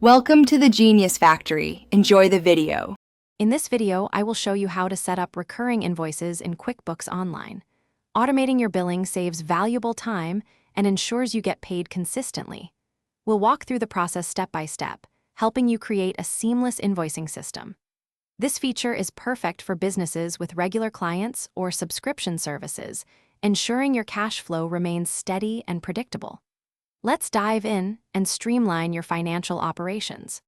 Welcome to the Genius Factory. Enjoy the video. In this video, I will show you how to set up recurring invoices in QuickBooks Online. Automating your billing saves valuable time and ensures you get paid consistently. We'll walk through the process step by step, helping you create a seamless invoicing system. This feature is perfect for businesses with regular clients or subscription services, ensuring your cash flow remains steady and predictable. Let's dive in and streamline your financial operations.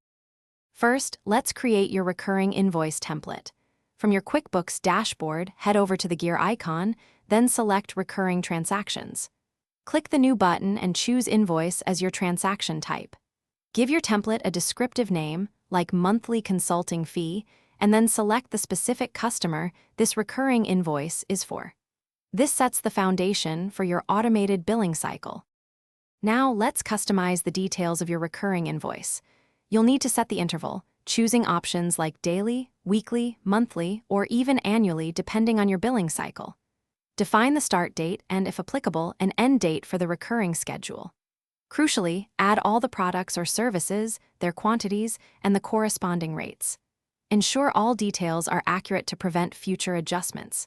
First, let's create your recurring invoice template. From your QuickBooks dashboard, head over to the gear icon, then select Recurring Transactions. Click the New button and choose Invoice as your transaction type. Give your template a descriptive name, like Monthly Consulting Fee, and then select the specific customer this recurring invoice is for. This sets the foundation for your automated billing cycle. Now, let's customize the details of your recurring invoice. You'll need to set the interval, choosing options like daily, weekly, monthly, or even annually depending on your billing cycle. Define the start date and, if applicable, an end date for the recurring schedule. Crucially, add all the products or services, their quantities, and the corresponding rates. Ensure all details are accurate to prevent future adjustments.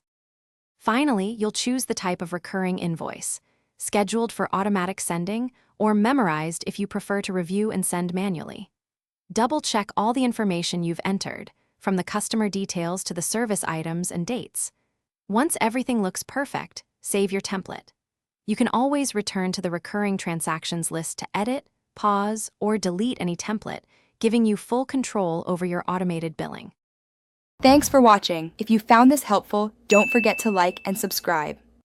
Finally, you'll choose the type of recurring invoice, scheduled for automatic sending, or memorized if you prefer to review and send manually. Double-check all the information you've entered, from the customer details to the service items and dates. Once everything looks perfect, save your template. You can always return to the recurring transactions list to edit, pause, or delete any template, giving you full control over your automated billing. Thanks for watching. If you found this helpful, don't forget to like and subscribe.